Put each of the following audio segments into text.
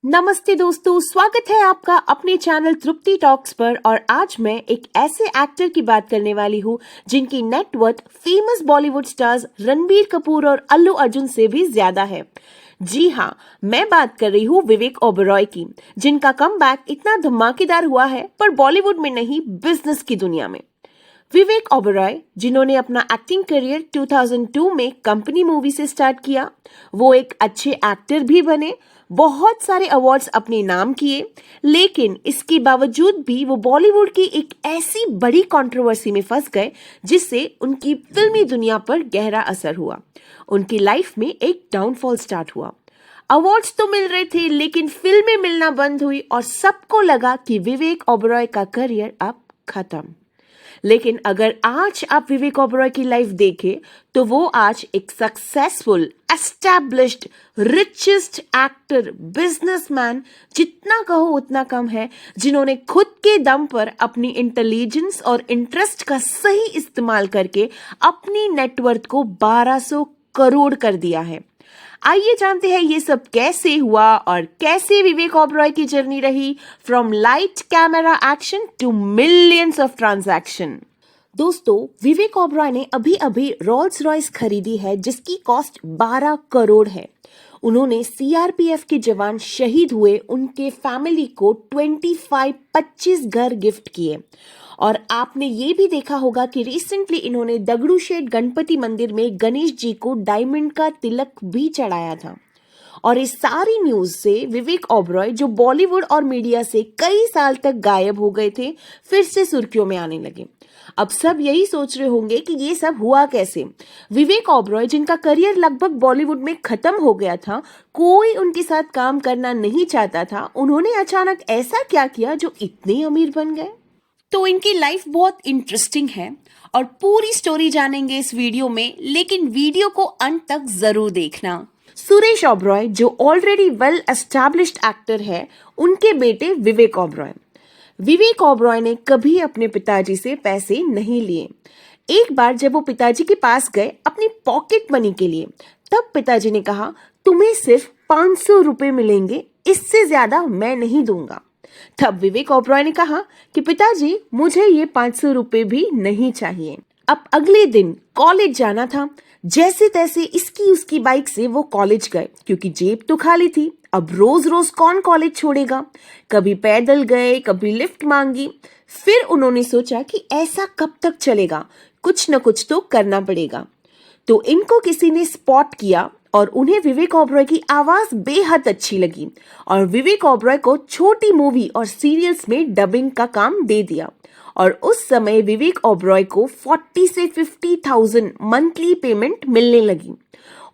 नमस्ते दोस्तों, स्वागत है आपका अपने चैनल तृप्ति टॉक्स पर। और आज मैं एक ऐसे एक्टर की बात करने वाली हूँ जिनकी net worth famous Bollywood stars Ranbir Kapoor और अल्लू अर्जुन से भी ज्यादा है। जी हाँ, मैं बात कर रही हूँ विवेक ओबेरॉय की, जिनका कमबैक इतना धमाकेदार हुआ है पर बॉलीवुड में नहीं, बिजनेस की दुनिया में। विवेक ओबेरॉय, जिन्होंने अपना एक्टिंग करियर 2002 में कंपनी मूवी से स्टार्ट किया, वो एक अच्छे एक्टर भी बने, बहुत सारे अवार्ड्स अपने नाम किए, लेकिन इसके बावजूद भी वो बॉलीवुड की एक ऐसी बड़ी कंट्रोवर्सी में फंस गए जिससे उनकी फिल्मी दुनिया पर गहरा असर हुआ। उनकी लाइफ में एक डाउनफॉल स्टार्ट हुआ। अवार्ड्स तो मिल रहे थे लेकिन फिल्में मिलना बंद हुई और सबको लगा कि विवेक ओबेरॉय का करियर अब खत्म। लेकिन अगर आज आप विवेक ओबेरॉय की लाइफ देखें तो वो आज एक successful, established, richest actor, businessman, जितना कहो उतना कम है, जिन्होंने खुद के दम पर अपनी इंटेलिजेंस और इंटरेस्ट का सही इस्तेमाल करके अपनी नेटवर्थ को 1200 करोड़ कर दिया है। आइए जानते हैं ये सब कैसे हुआ और कैसे विवेक ओबेरॉय की जर्नी रही, from light camera action to millions of transaction. दोस्तों, विवेक ओबेरॉय ने अभी अभी रोल्स रॉयस खरीदी है जिसकी कॉस्ट 12 करोड़ है। उन्होंने सीआरपीएफ के जवान शहीद हुए उनके फैमिली को 25 घर गिफ्ट किए। और आपने ये भी देखा होगा कि रिसेंटली इन्होंने दगड़ू शेठ गणपति मंदिर में गणेश जी को डायमंड का तिलक भी चढ़ाया था। और इस सारी न्यूज से विवेक ओबेरॉय, जो बॉलीवुड और मीडिया से कई साल तक गायब हो गए थे, फिर से सुर्खियों में आने लगे। अब सब यही सोच रहे होंगे कि ये सब हुआ कैसे। विवेक ओबेरॉय, जिनका करियर लगभग बॉलीवुड में खत्म हो गया था, कोई उनके साथ काम करना नहीं चाहता था, उन्होंने अचानक ऐसा क्या किया जो इतने अमीर बन गए? तो इनकी लाइफ बहुत इंटरेस्टिंग है और पूरी स्टोरी जानेंगे इस वीडियो में, लेकिन वीडियो को अंत तक जरूर देखना। सुरेश ओबेरॉय, जो ऑलरेडी वेल एस्टैब्लिश्ड एक्टर है, उनके बेटे विवेक ओबेरॉय। विवेक ओबेरॉय ने कभी अपने पिताजी से पैसे नहीं लिए। एक बार जब वो पिताजी के पास गए अपनी पॉकेट मनी के लिए, तब पिताजी ने कहा, तुम्हें सिर्फ 500 रुपए मिलेंगे, इससे ज्यादा मैं नहीं दूंगा। तब विवेक ओबेरॉय ने कहा कि पिताजी, मुझे ये 500 रुपए भी नहीं चाहिए। अब अगले दिन कॉलेज जाना था। जैसे तैसे इसकी उसकी बाइक से वो कॉलेज गए, क्योंकि जेब तो खाली थी। अब रोज रोज कौन कॉलेज छोड़ेगा। कभी पैदल गए, कभी लिफ्ट मांगी। फिर उन्होंने सोचा कि ऐसा कब तक चलेगा, कुछ न कुछ तो करना पड़ेगा। तो इनको किसी ने स्पॉट किया और उन्हें विवेक ओबेरॉय की आवाज बेहद अच्छी लगी और विवेक ओबेरॉय को छोटी मूवी और सीरियल्स में डबिंग का काम दे दिया। और उस समय विवेक ओबेरॉय को 40 से 50,000 मंथली पेमेंट मिलने लगी।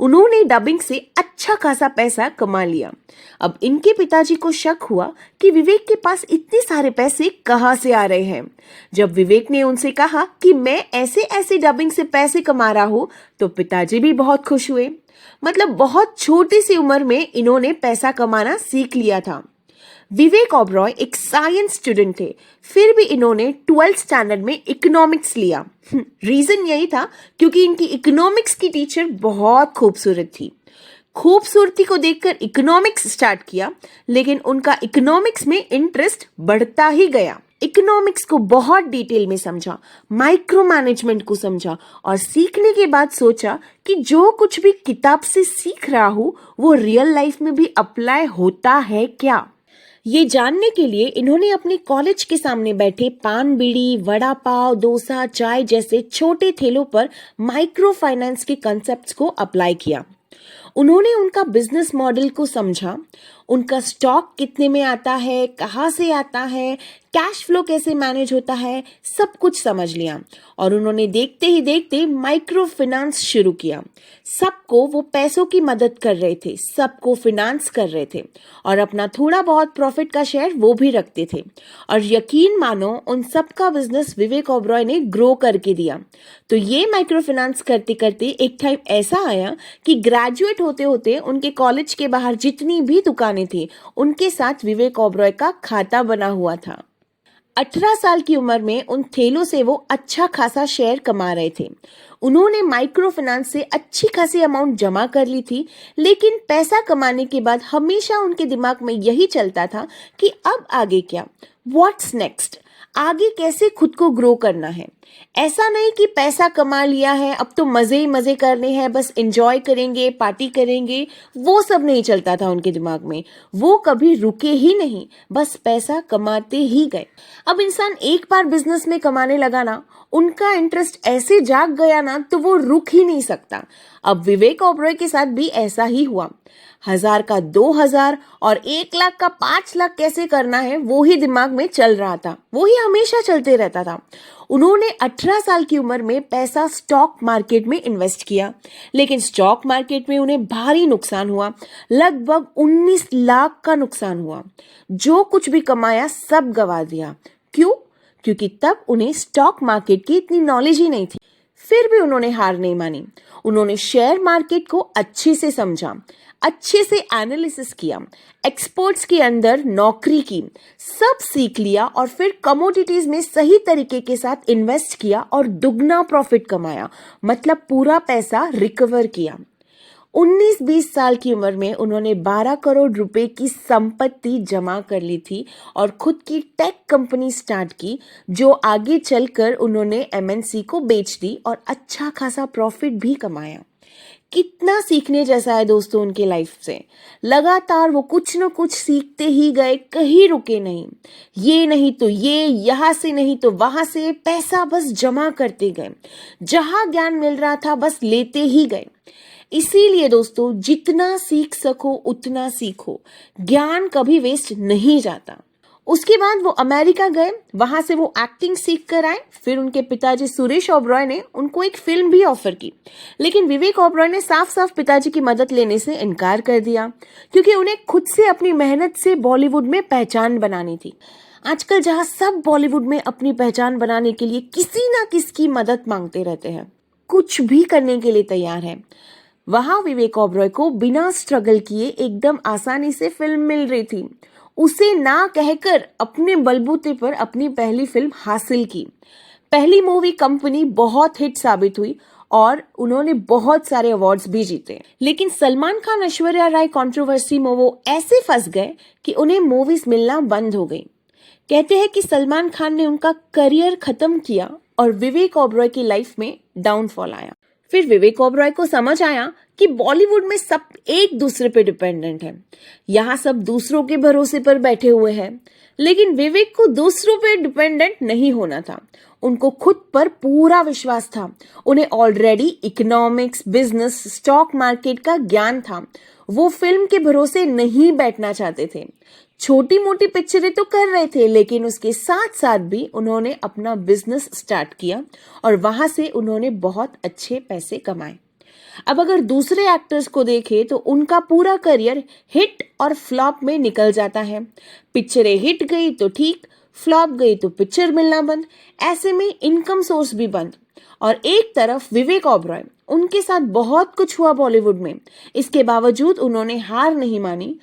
उन्होंने डबिंग से अच्छा खासा पैसा कमा लिया। अब इनके पिताजी को शक हुआ कि विवेक के पास इतने सारे पैसे कहाँ से आ रहे हैं। जब विवेक ने उनसे कहा कि मैं ऐसे ऐसे डबिंग से पैसे कमा रहा हूँ, तो पिताजी भी बहुत खुश हुए। मतलब बहुत छोटी सी उम्र में इन्होंने पैसा कमाना सीख लिया था। विवेक ओबेरॉय एक साइंस स्टूडेंट थे, फिर भी इन्होंने 12th स्टैंडर्ड में इकोनॉमिक्स लिया। रीजन यही था क्योंकि इनकी इकोनॉमिक्स की टीचर बहुत खूबसूरत थी। खूबसूरती को देखकर इकोनॉमिक्स स्टार्ट किया, लेकिन उनका इकोनॉमिक्स में इंटरेस्ट बढ़ता ही गया। इकोनॉमिक्स को बहुत डिटेल में समझा, माइक्रो मैनेजमेंट को समझा और सीखने के बाद सोचा कि जो कुछ भी किताब से सीख रहा हूँ वो रियल लाइफ में भी अप्लाई होता है क्या। ये जानने के लिए इन्होंने अपने कॉलेज के सामने बैठे पान बीड़ी, वड़ा पाव, डोसा, चाय जैसे छोटे ठेलों पर माइक्रो फाइनेंस के कॉन्सेप्ट्स को अप्लाई किया। उन्होंने उनका बिजनेस मॉडल को समझा, उनका स्टॉक कितने में आता है, कहाँ से आता है, कैश फ्लो कैसे मैनेज होता है, सब कुछ समझ लिया। और उन्होंने देखते ही देखते माइक्रो फाइनेंस शुरू किया। सबको वो पैसों की मदद कर रहे थे, सबको फाइनेंस कर रहे थे और अपना थोड़ा बहुत प्रॉफिट का शेयर वो भी रखते थे। और यकीन मानो, उन सबका बिजनेस विवेक ओबेरॉय ने ग्रो करके दिया। तो ये माइक्रो फाइनेंस करते करते एक टाइम ऐसा आया कि ग्रेजुएट होते होते उनके कॉलेज के बाहर जितनी भी दुकानें थी, उनके साथ विवेक ओबेरॉय का खाता बना हुआ था। 18 साल की उम्र में उन ठेलों से वो अच्छा खासा शेयर कमा रहे थे। उन्होंने माइक्रो फाइनेंस से अच्छी खासी अमाउंट जमा कर ली थी, लेकिन पैसा कमाने के बाद हमेशा उनके दिमाग में यही चलता था कि अब आगे क्या, व्हाट्स नेक्स्ट, आगे कैसे खुद को ग्रो करना है। ऐसा नहीं कि पैसा कमा लिया है अब तो मजे ही मजे करने हैं, बस एंजॉय करेंगे, पार्टी करेंगे, वो सब नहीं चलता था उनके दिमाग में। वो कभी रुके ही नहीं, बस पैसा कमाते ही गए। अब इंसान एक बार बिजनेस में कमाने लगा ना, उनका इंटरेस्ट ऐसे जाग गया ना, तो वो रुक ही नहीं सकता। अब विवेक ओबरॉय के साथ भी ऐसा ही हुआ। 1000 का 2000 और 1 लाख का 5 लाख कैसे करना है, वो ही दिमाग में चल रहा था, वो ही हमेशा चलते रहता था। उन्होंने 18 साल की उम्र में पैसा स्टॉक मार्केट में इन्वेस्ट किया, लेकिन स्टॉक मार्केट में उन्हें भारी नुकसान हुआ। लगभग 19 लाख का नुकसान हुआ। जो कुछ भी कमाया सब गवा दिया। क्यों? क्योंकि तब उन्हें स्टॉक मार्केट की इतनी नॉलेज ही नहीं थी। फिर भी उन्होंने हार नहीं मानी। उन्होंने शेयर मार्केट को अच्छे से समझा, अच्छे से एनालिसिस किया, एक्सपर्ट्स के अंदर नौकरी की, सब सीख लिया और फिर कमोडिटीज में सही तरीके के साथ इन्वेस्ट किया और दुगना प्रॉफिट कमाया, मतलब पूरा पैसा रिकवर किया। 19-20 साल की उम्र में उन्होंने 12 करोड़ रुपए की संपत्ति जमा कर ली थी और खुद की टेक कंपनी स्टार्ट की, जो आगे चलकर उन्होंने एमएनसी को बेच दी और अच्छा खासा प्रॉफिट भी कमाया। कितना सीखने जैसा है दोस्तों उनके लाइफ से। लगातार वो कुछ न कुछ सीखते ही गए, कहीं रुके नहीं। ये नहीं तो ये, यहाँ से नहीं तो वहां से, पैसा बस जमा करते गए। जहां ज्ञान मिल रहा था बस लेते ही गए। इसीलिए दोस्तों, जितना सीख सको उतना सीखो, ज्ञान कभी वेस्ट नहीं जाता। उसके बाद वो अमेरिका गए, वहां से वो एक्टिंग सीख कर आए। फिर उनके पिताजी सुरेश ओबरॉय ने उनको एक फिल्म भी ऑफर की, लेकिन विवेक ओबरॉय ने साफ साफ पिताजी की मदद लेने से इनकार कर दिया, क्योंकि उन्हें खुद से अपनी मेहनत से बॉलीवुड में पहचान बनानी थी। आजकल जहां सब बॉलीवुड में अपनी पहचान बनाने के लिए किसी ना किसी मदद मांगते रहते हैं, कुछ भी करने के लिए तैयार है, वहां विवेक ओबरॉय को बिना स्ट्रगल किए एकदम आसानी से फिल्म मिल रही थी। उसे ना कहकर अपने बलबूते पर अपनी पहली फिल्म हासिल की। पहली मूवी कंपनी बहुत हिट साबित हुई और उन्होंने बहुत सारे अवार्ड्स भी जीते। लेकिन सलमान खान ऐश्वर्या राय कंट्रोवर्सी में वो ऐसे फंस गए कि उन्हें मूवीज मिलना बंद हो गई। कहते हैं कि सलमान खान ने उनका करियर खत्म किया और विवेक ओबरॉय की लाइफ में डाउनफॉल आया। फिर विवेक ओबरॉय को समझ आया कि बॉलीवुड में सब एक दूसरे पे डिपेंडेंट है, यहाँ सब दूसरों के भरोसे पर बैठे हुए हैं। लेकिन विवेक को दूसरों पे डिपेंडेंट नहीं होना था, उनको खुद पर पूरा विश्वास था। उन्हें already economics, business, stock market का ज्ञान था। वो फिल्म के भरोसे नहीं बैठना चाहते थे। छोटी मोटी पिक्चरें तो कर रहे थे, लेकिन उसके साथ साथ भी उन्होंने अपना बिजनेस स्टार्ट किया और वहां से उन्होंने बहुत अच्छे पैसे कमाए। अब अगर दूसरे एक्टर्स को देखें तो उनका पूरा करियर हिट और फ्लॉप में निकल जाता है। पिक्चरें हिट गई तो ठीक, फ्लॉप गई तो पिक्चर मिलना बंद। ऐसे में इनकम सोर्स भी बंद। और एक तरफ विवेक ओबरॉय, उनके साथ बहुत कुछ हुआ बॉलीवुड में, इसके बावजूद उन्होंने हार नहीं मानी।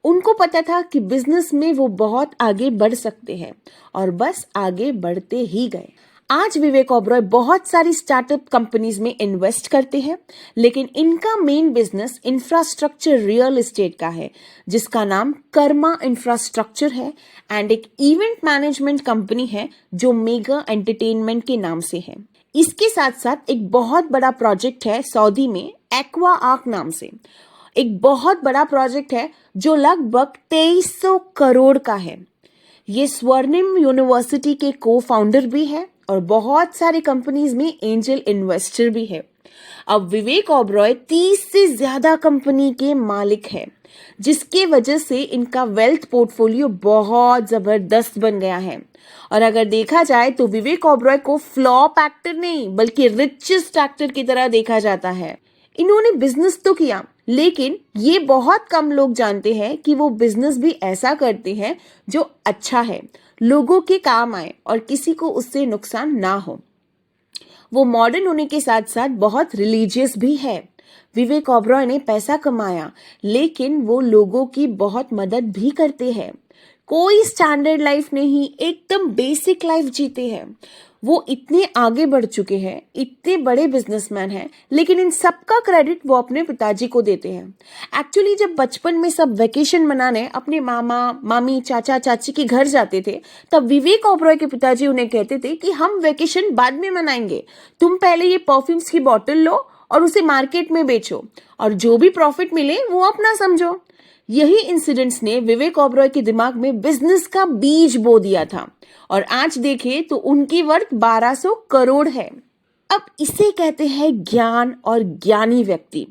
उनको पता था कि बिजनेस में वो बहुत आगे बढ़ सकते हैं और बस आगे बढ़ते ही गए। आज विवेक ओबरॉय बहुत सारी स्टार्टअप कंपनीज में इन्वेस्ट करते हैं, लेकिन इनका main business infrastructure real estate का है, जिसका नाम कर्मा इंफ्रास्ट्रक्चर है, एंड एक इवेंट मैनेजमेंट कंपनी है जो मेगा एंटरटेनमेंट के नाम से है। इसके साथ साथ एक बहुत बड़ा प्रोजेक्ट है सऊदी में, एक्वा आर्क नाम से। एक बहुत बड़ा प्रोजेक्ट है जो लगभग 2300 करोड़ का है। ये स्वर्णिम यूनिवर्सिटी के को फाउंडर भी है और बहुत सारी कंपनीज में एंजल इन्वेस्टर भी है। अब विवेक ओबरॉय 30 से ज्यादा कंपनी के मालिक है, जिसके वजह से इनका वेल्थ पोर्टफोलियो बहुत जबरदस्त बन गया है। और अगर देखा जाए तो विवेक ओबरॉय को फ्लॉप एक्टर नहीं बल्कि रिचेस्ट एक्टर की तरह देखा जाता है। इन्होंने बिजनेस तो किया, लेकिन ये बहुत कम लोग जानते हैं कि वो बिजनेस भी ऐसा करते हैं जो अच्छा है, लोगों के काम आए और किसी को उससे नुकसान ना हो। वो मॉडर्न होने के साथ साथ बहुत रिलीजियस भी है। विवेक ओबरॉय ने पैसा कमाया, लेकिन वो लोगों की बहुत मदद भी करते हैं। कोई स्टैंडर्ड लाइफ नहीं, एकदम बेसिक लाइफ जीते हैं। वो इतने आगे बढ़ चुके हैं, इतने बड़े बिजनेसमैन हैं, लेकिन इन सब का क्रेडिट वो अपने पिताजी को देते हैं। एक्चुअली जब बचपन में सब वेकेशन मनाने अपने मामा मामी चाचा चाची के घर जाते थे, तब विवेक ओबरॉय के पिताजी उन्हें कहते थे कि हम वेकेशन बाद में मनाएंगे, तुम पहले ये परफ्यूम्स की बॉटल लो और उसे मार्केट में बेचो, और जो भी प्रॉफिट मिले वो अपना समझो। यही इंसिडेंट्स ने विवेक ओबरॉय के दिमाग में बिजनेस का बीज बो दिया था, और आज देखें तो उनकी वर्थ 1200 करोड़ है। अब इसे कहते हैं ज्ञान और ज्ञानी व्यक्ति।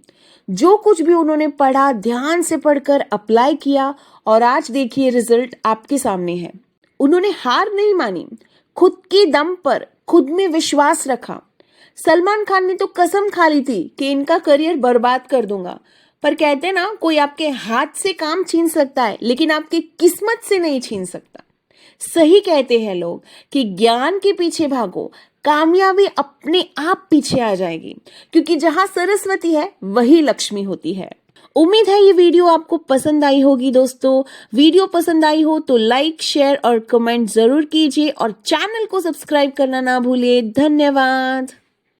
जो कुछ भी उन्होंने पढ़ा, ध्यान से पढ़कर अप्लाई किया, और आज देखिए रिजल्ट आपके सामने है। उन्होंने हार नहीं मानी, खुद की दम पर खुद में विश्वास रखा। सलमान खान ने तो कसम खा ली थी कि इनका करियर बर्बाद कर दूंगा, पर कहते ना, कोई आपके हाथ से काम छीन सकता है, लेकिन आपकी किस्मत से नहीं छीन सकता। सही कहते हैं लोग कि ज्ञान के पीछे भागो, कामयाबी अपने आप पीछे आ जाएगी, क्योंकि जहां सरस्वती है वही लक्ष्मी होती है। उम्मीद है ये वीडियो आपको पसंद आई होगी दोस्तों। वीडियो पसंद आई हो तो लाइक, शेयर और कमेंट जरूर कीजिए, और चैनल को सब्सक्राइब करना ना भूलिए। धन्यवाद।